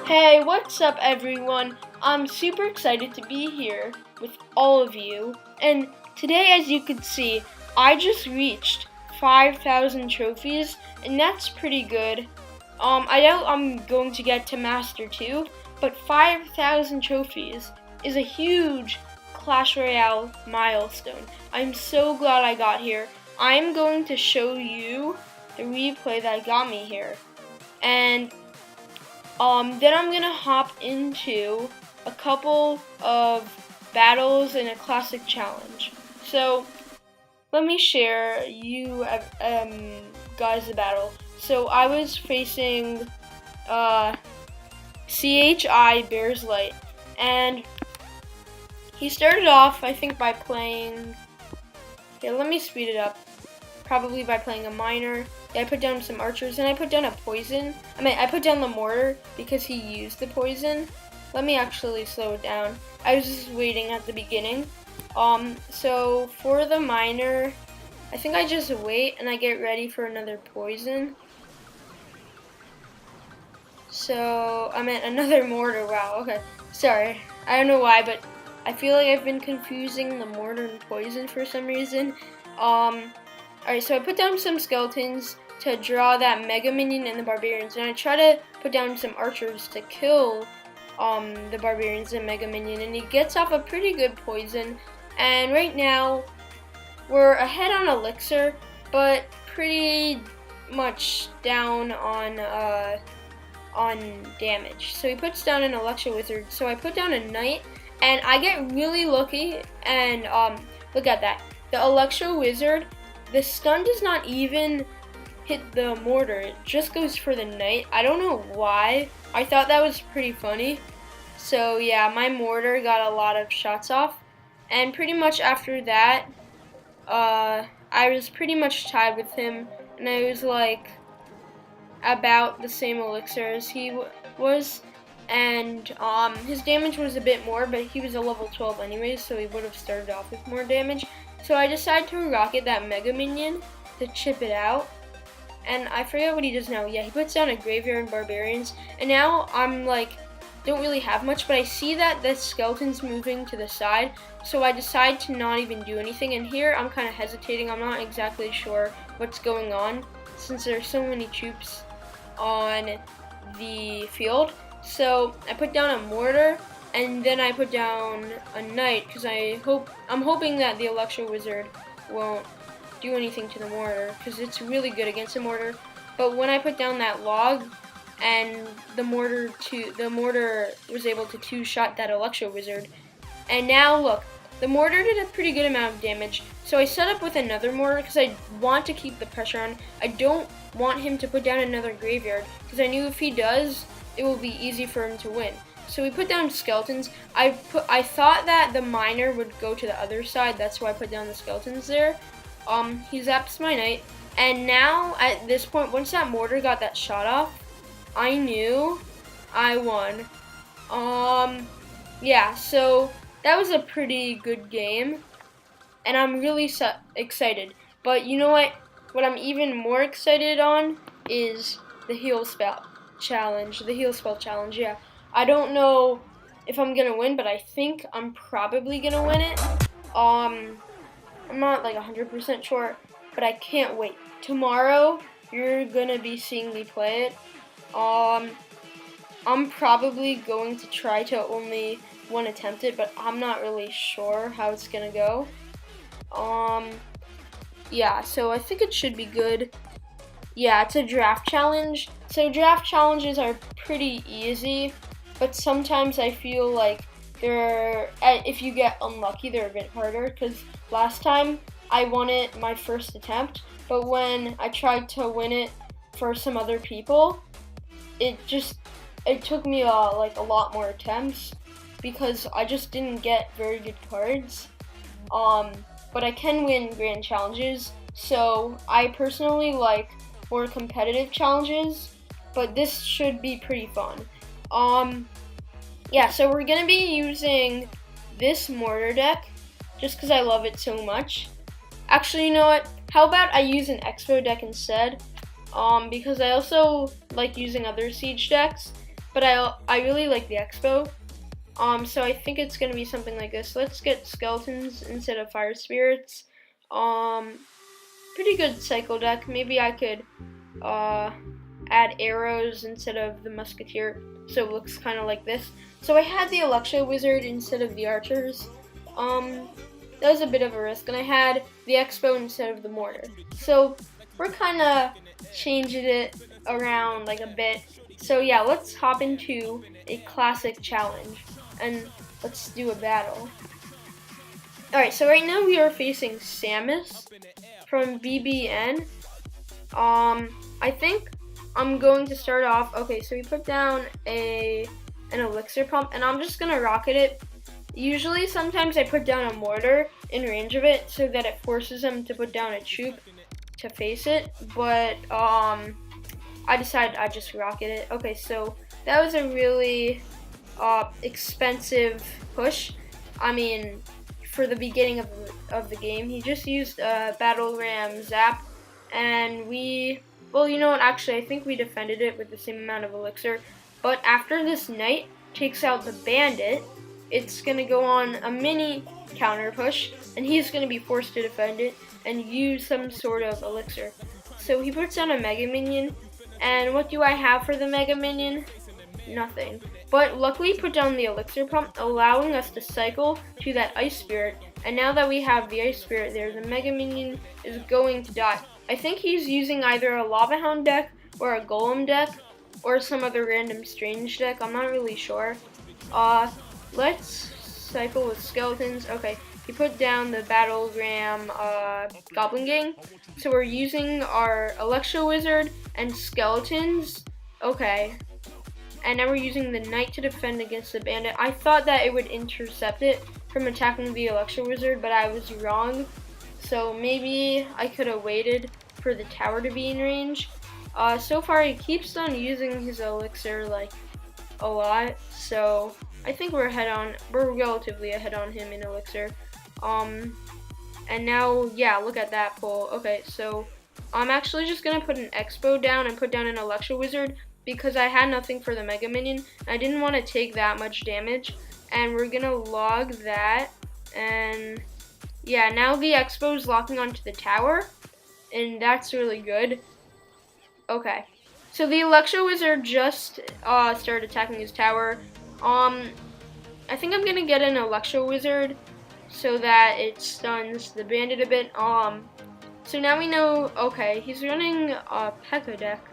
Hey, what's up everyone? I'm super excited to be here with all of you. And today, as you can see, I just reached 5,000 trophies, and that's pretty good. I know I'm going to get to Master 2, but 5,000 trophies is a huge Clash Royale milestone. I'm so glad I got here. I'm going to show you the replay that got me here. And then I'm gonna hop into a couple of battles in a classic challenge. So let me share you guys the battle. So I was facing CHI Bears Light, and he started off, I think, by playing. Yeah, let me speed it up. Probably by playing a miner. Yeah, I put down some archers, and I put down a poison. I put down the mortar because he used the poison. Let me actually slow it down. I was just waiting at the beginning. So for the miner, I think I just wait and I get ready for another poison. So I meant another mortar. Wow. Okay. Sorry. I don't know why, but I feel like I've been confusing the mortar and poison for some reason. Alright, so I put down some skeletons to draw that mega minion and the barbarians, and I try to put down some archers to kill the barbarians and mega minion, and he gets off a pretty good poison. And right now we're ahead on elixir, but pretty much down on damage. So he puts down an electro wizard, so I put down a knight, and I get really lucky, and look at that. The electro wizard, the stun does not even hit the mortar, it just goes for the knight. I don't know why. I thought that was pretty funny. So yeah, my mortar got a lot of shots off. And pretty much after that, I was pretty much tied with him. And I was like about the same elixir as he was. And his damage was a bit more, but he was a level 12 anyways, so he would have started off with more damage. So I decided to rocket that mega minion to chip it out. And I forget what he does now. Yeah, he puts down a graveyard and barbarians. And now I'm like, don't really have much, but I see that the skeleton's moving to the side. So I decide to not even do anything. And here I'm kind of hesitating. I'm not exactly sure what's going on since there's so many troops on the field. So I put down a mortar, and then I put down a knight because I'm hoping that the electro wizard won't do anything to the mortar because it's really good against the mortar. But when I put down that log, and the mortar was able to two-shot that electro wizard, and now look, the mortar did a pretty good amount of damage. So I set up with another mortar because I want to keep the pressure on. I don't want him to put down another graveyard because I knew if he does, it will be easy for him to win. So we put down skeletons. I thought that the miner would go to the other side. That's why I put down the skeletons there. He zaps my knight. And now, at this point, once that mortar got that shot off, I knew I won. Yeah, so that was a pretty good game. And I'm really excited. But you know what? What I'm even more excited on is the heal spell challenge. The heal spell challenge, yeah. I don't know if I'm gonna win, but I think I'm probably gonna win it. I'm not like 100% sure, but I can't wait. Tomorrow, you're gonna be seeing me play it. I'm probably going to try to only one attempt it, but I'm not really sure how it's gonna go. Yeah, so I think it should be good. Yeah, it's a draft challenge. So draft challenges are pretty easy, but sometimes I feel like if you get unlucky, they're a bit harder, because last time I won it my first attempt, but when I tried to win it for some other people, it took me a lot more attempts because I just didn't get very good cards. But I can win grand challenges, so I personally like more competitive challenges, but this should be pretty fun. Yeah, so we're gonna be using this mortar deck just because I love it so much. Actually, you know what? How about I use an expo deck instead? Because I also like using other siege decks, but I really like the Expo. So I think it's gonna be something like this. Let's get skeletons instead of fire spirits. Pretty good cycle deck. Maybe I could add arrows instead of the musketeer, so it looks kind of like this. So I had the Electro Wizard instead of the archers. That was a bit of a risk, and I had the Expo instead of the mortar. So we're kind of changing it around like a bit. So yeah, let's hop into a classic challenge, and let's do a battle. Alright, so right now we are facing Samus from BBN. I think I'm going to start off. Okay, so we put down an elixir pump, and I'm just gonna rocket it. Usually, sometimes I put down a mortar in range of it so that it forces him to put down a troop to face it, but I decided I'd just rocket it. Okay, so that was a really expensive push. I mean, for the beginning of the game, he just used a battle ram zap, and well, you know what, actually, I think we defended it with the same amount of elixir, but after this knight takes out the bandit, it's going to go on a mini counter push, and he's going to be forced to defend it and use some sort of elixir. So he puts down a mega minion, and what do I have for the mega minion? Nothing. But luckily put down the elixir pump, allowing us to cycle to that ice spirit, and now that we have the ice spirit there, the mega minion is going to die. I think he's using either a lava hound deck or a golem deck or some other random strange deck. I'm not really sure. Let's cycle with skeletons. Okay, he put down the battlegram goblin gang, so we're using our Electro Wizard and skeletons. Okay, and now we're using the knight to defend against the bandit. I thought that it would intercept it from attacking the Electro Wizard, but I was wrong. So maybe I could have waited for the tower to be in range. So far he keeps on using his elixir like a lot, so I think we're relatively ahead on him in elixir. And now, yeah, look at that pull. Okay, so I'm actually just gonna put an Expo down and put down an Electro Wizard because I had nothing for the Mega Minion. I didn't want to take that much damage, and we're gonna log that. And yeah, now the Expo is locking onto the tower, and that's really good. Okay, so the Electro Wizard just started attacking his tower. I think I'm gonna get an Electro Wizard so that it stuns the bandit a bit. So now we know, okay, he's running a P.E.K.K.A deck.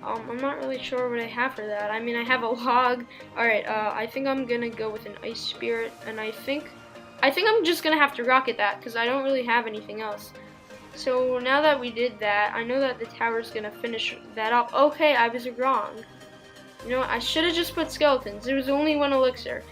I'm not really sure what I have for that. I mean, I have a log. Alright, I think I'm gonna go with an Ice Spirit, and I think I'm just gonna have to rocket that because I don't really have anything else. So now that we did that, I know that the tower's gonna finish that up. Okay, I was wrong. You know what, I should have just put skeletons. There was only one elixir.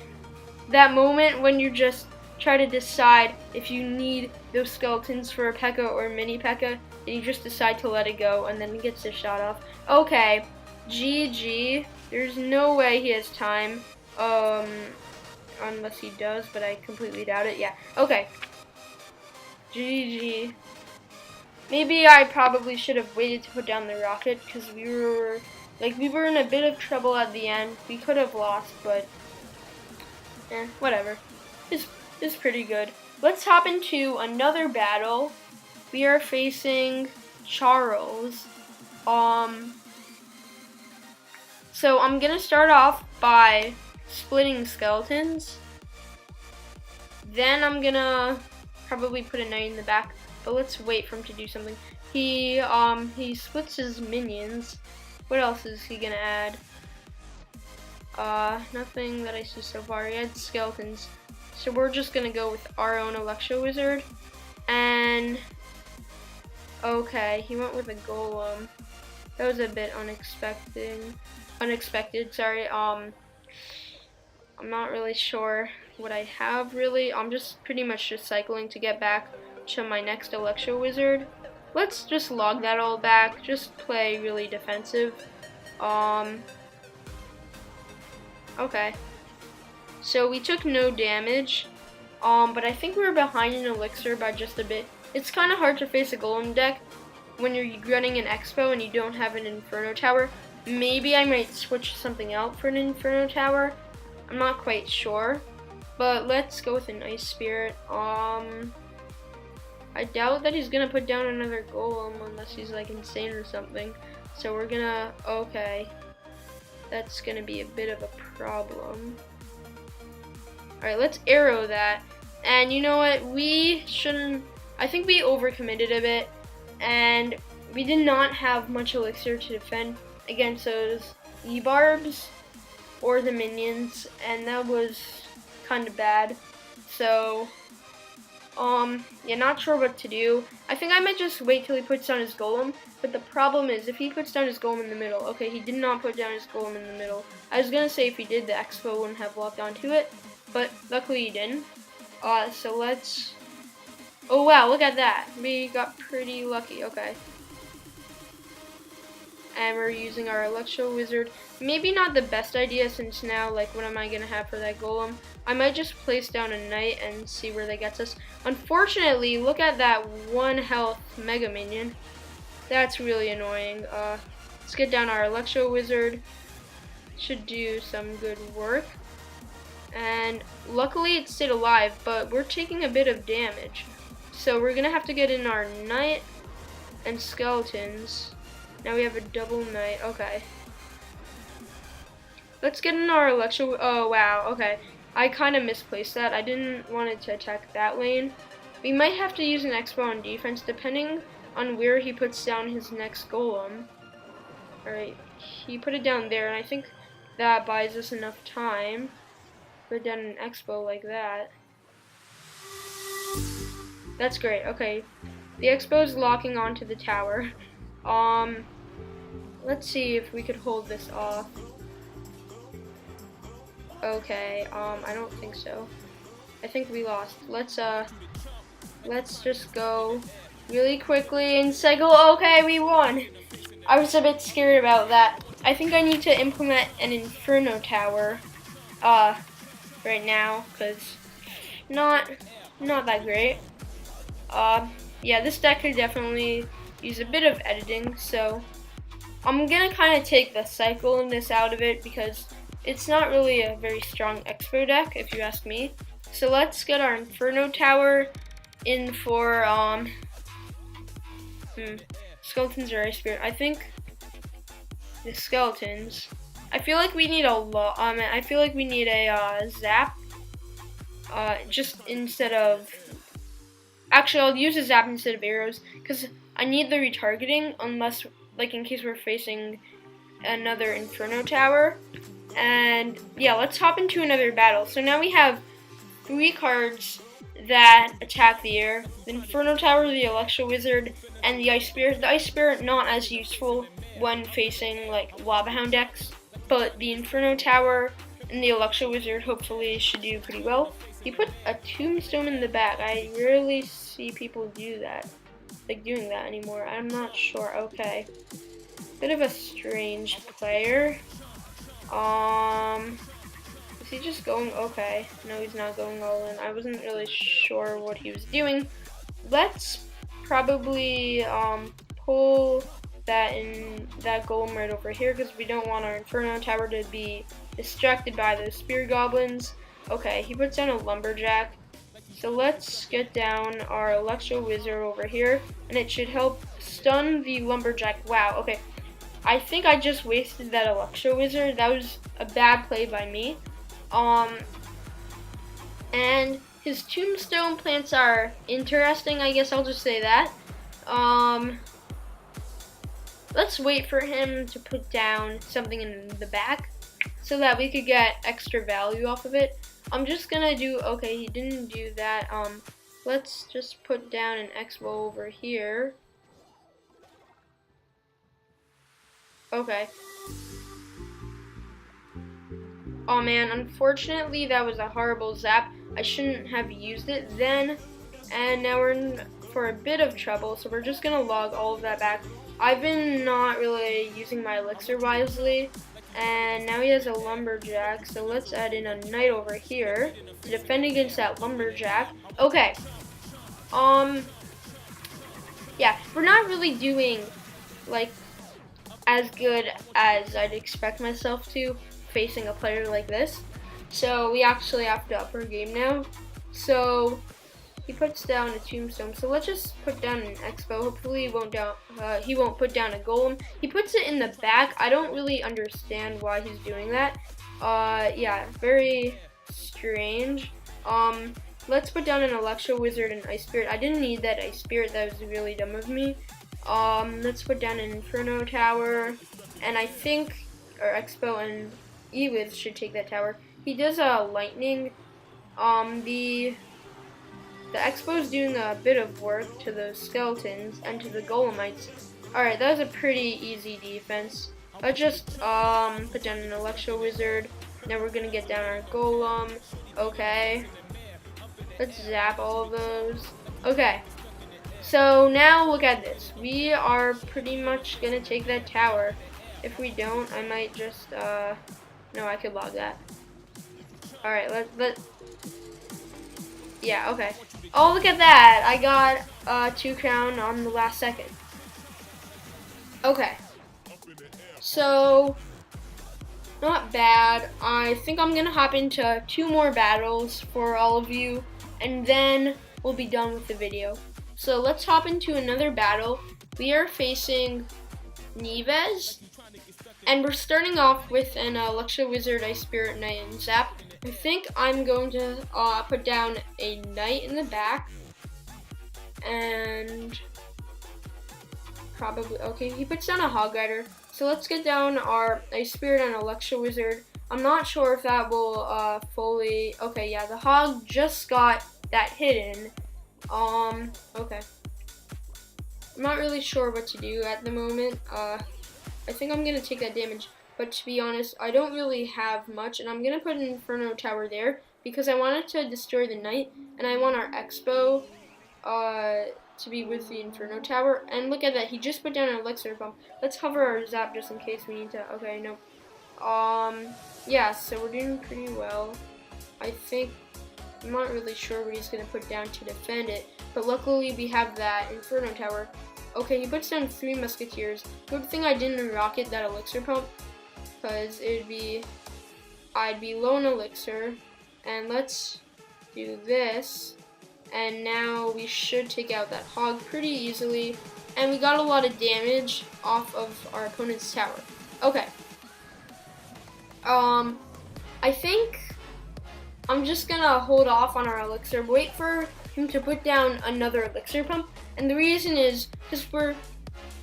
That moment when you just try to decide if you need those skeletons for a P.E.K.K.A or mini P.E.K.K.A, and you just decide to let it go, and then he gets his shot off. Okay, GG. There's no way he has time. Unless he does, but I completely doubt it. Yeah, okay. GG. Maybe I probably should have waited to put down the rocket, because we were in a bit of trouble at the end. We could have lost, but whatever. It's pretty good. Let's hop into another battle. We are facing Charles. So I'm gonna start off by splitting skeletons. Then I'm gonna probably put a knight in the back, but let's wait for him to do something. He splits his minions. What else is he gonna add? Nothing that I see so far. He had skeletons. So we're just gonna go with our own Electro Wizard. And okay, he went with a golem. That was a bit unexpected, sorry. I'm not really sure what I have really. I'm just pretty much just cycling to get back to my next Electro Wizard. Let's just log that all back, just play really defensive. Okay. So we took no damage, but I think we were behind in elixir by just a bit. It's kind of hard to face a golem deck when you're running an Expo and you don't have an Inferno Tower. Maybe I might switch something out for an Inferno Tower. I'm not quite sure. But let's go with an Ice Spirit. I doubt that he's gonna put down another golem unless he's like insane or something. So we're gonna, okay. That's gonna be a bit of a problem. Alright, let's arrow that. And you know what, we shouldn't, I think we overcommitted a bit. And we did not have much elixir to defend against those E-barbs or the minions. And that was kind of bad. So, yeah, not sure what to do. I think I might just wait till he puts down his golem. But the problem is, if he puts down his golem in the middle, okay, he did not put down his golem in the middle. I was gonna say if he did, the expo wouldn't have locked onto it, but luckily he didn't. So let's. Oh wow, look at that. We got pretty lucky. Okay. And we're using our Electro Wizard. Maybe not the best idea since now, like, what am I gonna have for that golem? I might just place down a knight and see where that gets us. Unfortunately, look at that 1 health Mega Minion. That's really annoying. Let's get down our Electro Wizard. Should do some good work. And luckily it stayed alive, but we're taking a bit of damage. So we're gonna have to get in our knight and skeletons. Now we have a double knight. Okay. Let's get in our Electro. Oh wow. Okay. I kind of misplaced that. I didn't want it to attack that lane. We might have to use an expo on defense depending on where he puts down his next golem. Alright, he put it down there, and I think that buys us enough time. Put down an expo like that. That's great, okay. The expo is locking onto the tower. Let's see if we could hold this off. Okay, I don't think so. I think we lost. Let's just go really quickly and cycle. Okay, we won. I was a bit scared about that. I think I need to implement an Inferno Tower right now, because not that great. Yeah, this deck could definitely use a bit of editing, so I'm gonna kind of take the cycleness out of it because it's not really a very strong expo deck, if you ask me. So let's get our Inferno Tower in for skeletons or Ice Spirit. I think the skeletons. I feel like we need a lot. I feel like we need a zap. Just instead of. Actually, I'll use a zap instead of arrows because I need the retargeting, unless, like, in case we're facing another Inferno Tower. And yeah, let's hop into another battle. So now we have 3 cards that attack the air: the Inferno Tower, the Electro Wizard, and the Ice Spirit. The Ice Spirit not as useful when facing like Lava Hound decks, but the Inferno Tower and the Electro Wizard hopefully should do pretty well. He put a tombstone in the back. I rarely see people do that, like doing that anymore. I'm not sure. Okay, bit of a strange player. Is he just going? Okay, no, he's not going all in. I wasn't really sure what he was doing. Let's probably pull that golem right over here because we don't want our Inferno Tower to be distracted by those spear goblins. Okay, he puts down a lumberjack. So let's get down our Electro Wizard over here, and it should help stun the lumberjack. Wow. Okay. I think I just wasted that Electro Wizard. That was a bad play by me. And his tombstone plants are interesting, I guess I'll just say that. Let's wait for him to put down something in the back so that we could get extra value off of it. I'm just gonna do, okay, he didn't do that. Let's just put down an expo over here. Okay. Oh man, unfortunately that was a horrible zap. I shouldn't have used it then. And now we're in for a bit of trouble, so we're just gonna log all of that back. I've been not really using my elixir wisely. And now he has a lumberjack, so let's add in a knight over here to defend against that lumberjack. Okay. Yeah, we're not really doing, like, as good as I'd expect myself to facing a player like this. So we actually have to up our game now. So he puts down a tombstone. So let's just put down an expo. Hopefully he won't put down a golem. He puts it in the back. I don't really understand why he's doing that. Yeah, very strange. Let's put down an Electro Wizard and Ice Spirit. I didn't need that Ice Spirit. That was really dumb of me. Let's put down an Inferno Tower. And I think our Expo and Ewiz should take that tower. He does a Lightning. The Expo's doing a bit of work to those skeletons and to the Golemites. Alright, that was a pretty easy defense. Let's just put down an Electro Wizard. Now we're gonna get down our Golem. Okay. Let's zap all of those. Okay. So now look at this. We are pretty much gonna take that tower. If we don't, I might just no, I could log that. Alright, yeah, okay. Oh, look at that. I got 2 crown on the last second. Okay. So not bad. I think I'm gonna hop into 2 more battles for all of you, and then we'll be done with the video. So let's hop into another battle. We are facing Neves, and we're starting off with an Electro Wizard, Ice Spirit, Knight, and Zap. I think I'm going to put down a Knight in the back, and probably, okay, he puts down a Hog Rider. So let's get down our Ice Spirit and Electro Wizard. I'm not sure if that will fully, okay, yeah, the Hog just got that hidden. Okay. I'm not really sure what to do at the moment. I think I'm gonna take that damage, but to be honest, I don't really have much, and I'm gonna put an Inferno Tower there because I wanted to destroy the Knight, and I want our Expo to be with the Inferno Tower. And look at that, he just put down an Elixir Pump. Let's hover our Zap just in case we need to. Okay, no. Yeah, so we're doing pretty well. I think, I'm not really sure what he's gonna put down to defend it, but luckily we have that Inferno Tower. Okay, he puts down 3 Musketeers. Good thing I didn't rocket that Elixir Pump, because I'd be low on Elixir. And let's do this. And now we should take out that Hog pretty easily. And we got a lot of damage off of our opponent's tower. Okay. I think I'm just gonna hold off on our Elixir, wait for him to put down another Elixir Pump. And the reason is because we're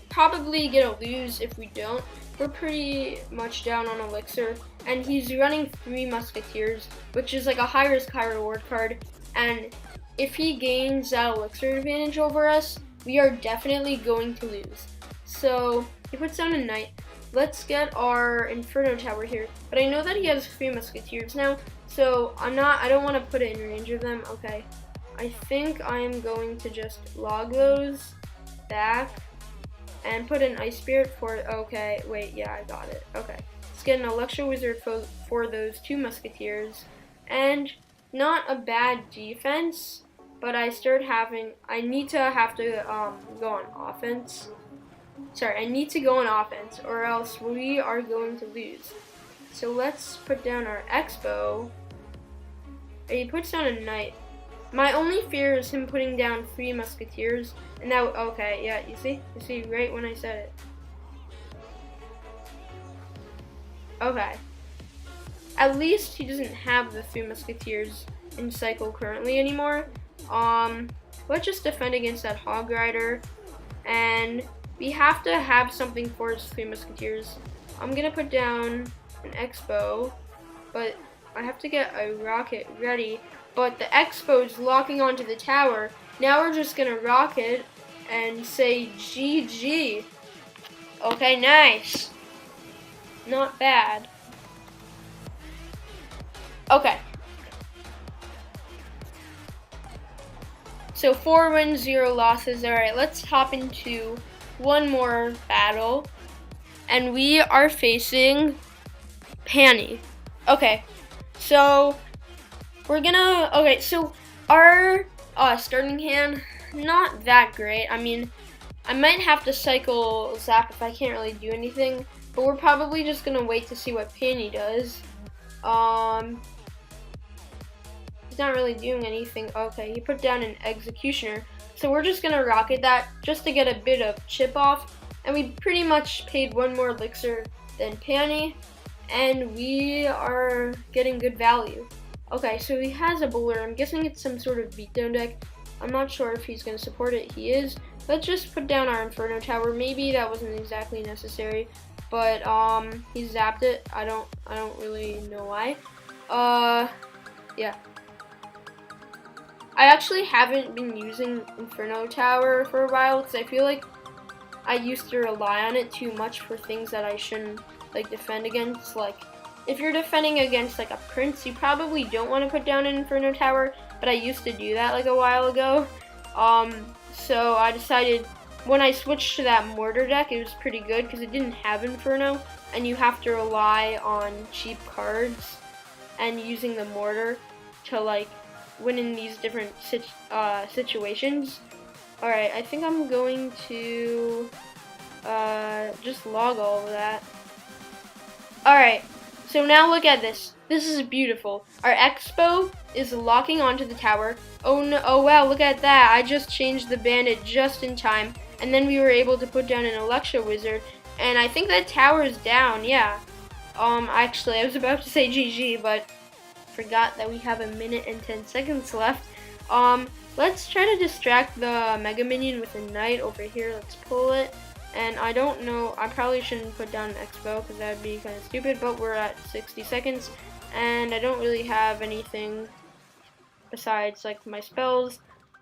probably gonna lose if we don't. We're pretty much down on Elixir, and he's running 3 Musketeers, which is like a high risk, high reward card. And if he gains that Elixir advantage over us, we are definitely going to lose. So he puts down a Knight. Let's get our Inferno Tower here. But I know that he has 3 Musketeers now, so I don't want to put it in range of them. Okay. I think I'm going to just log those back and put an Ice Spirit for, okay, wait, yeah, I got it. Okay. Let's get an Electro Wizard for those 2 Musketeers. And not a bad defense, but I need to go on offense. Sorry, I need to go on offense, or else we are going to lose. So let's put down our Expo. And he puts down a Knight. My only fear is him putting down 3 Musketeers, and now, okay, yeah, you see, right when I said it. Okay. At least he doesn't have the 3 Musketeers in cycle currently anymore. Let's just defend against that Hog Rider, and we have to have something for his 3 Musketeers. I'm gonna put down an Expo, but I have to get a rocket ready. But the Expo is locking onto the tower. Now we're just gonna rocket and say GG. Okay, nice. Not bad. Okay. So 4 wins, 0 losses. Alright, let's hop into one more battle. And we are facing Panny. Okay, so so our starting hand, not that great. I mean, I might have to cycle Zap if I can't really do anything, but we're probably just gonna wait to see what Penny does. He's not really doing anything. Okay, he put down an Executioner. So we're just gonna rocket that just to get a bit of chip off. And we pretty much paid one more elixir than Penny, and we are getting good value. Okay, so he has a bowler. I'm guessing it's some sort of beatdown deck. I'm not sure if he's gonna support it. He is. Let's just put down our Inferno Tower. Maybe that wasn't exactly necessary, but he zapped it. I don't really know why. Yeah. I actually haven't been using Inferno Tower for a while because I feel like I used to rely on it too much for things that I shouldn't like defend against. Like if you're defending against like a prince, you probably don't want to put down an Inferno Tower, but I used to do that like a while ago. So I decided when I switched to that mortar deck, it was pretty good because it didn't have Inferno, and you have to rely on cheap cards and using the mortar to like win in these different situations. Alright, I think I'm going to just log all of that. Alright, so now look at this. This is beautiful. Our Expo is locking onto the tower. Oh no! Oh wow, look at that. I just changed the bandit just in time. And then we were able to put down an Electro Wizard. And I think that tower is down, yeah. Actually, I was about to say GG, but forgot that we have a minute and 10 seconds left. Let's try to distract the Mega Minion with a Knight over here. Let's pull it. And I don't know, I probably shouldn't put down an Expo because that would be kind of stupid, but we're at 60 seconds. And I don't really have anything besides like my spells.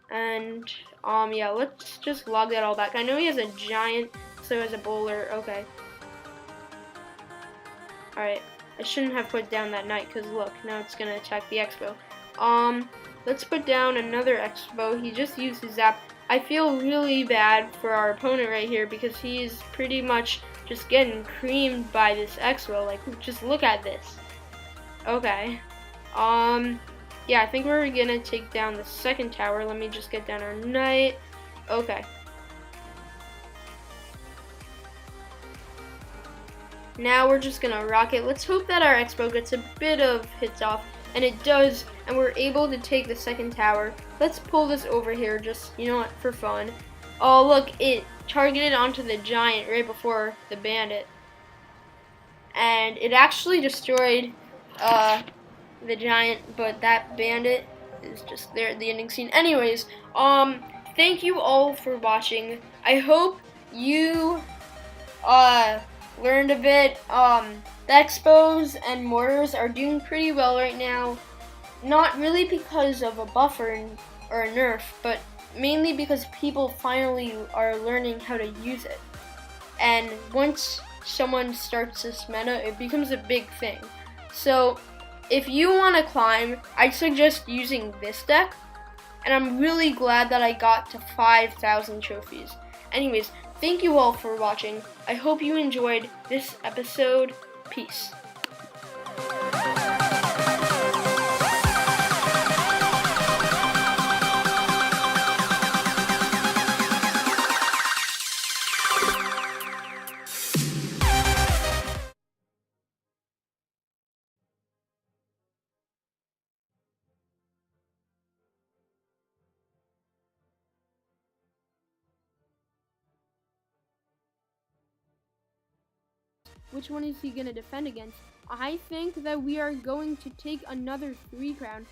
And yeah, let's just log that all back. I know he has a giant, so he has a bowler. Okay. Alright. I shouldn't have put down that Knight because look, now it's gonna attack the Expo. Let's put down another Expo. He just used his zap. I feel really bad for our opponent right here because he's pretty much just getting creamed by this Expo. Like, just look at this. Okay. Yeah, I think we're gonna take down the second tower. Let me just get down our Knight. Okay. Now we're just gonna rocket. Let's hope that our Expo gets a bit of hits off, and it does, and we're able to take the second tower. Let's pull this over here, just, you know what, for fun. Oh, look, it targeted onto the giant right before the bandit. And it actually destroyed the giant, but that bandit is just there at the ending scene. Anyways, thank you all for watching. I hope you learned a bit. The Expos and Mortars are doing pretty well right now. Not really because of a buffer or a nerf, but mainly because people finally are learning how to use it. And once someone starts this meta, it becomes a big thing. So if you want to climb, I suggest using this deck. And I'm really glad that I got to 5,000 trophies. Anyways, thank you all for watching. I hope you enjoyed this episode. Peace. Which one is he going to defend against? I think that we are going to take another 3 crown.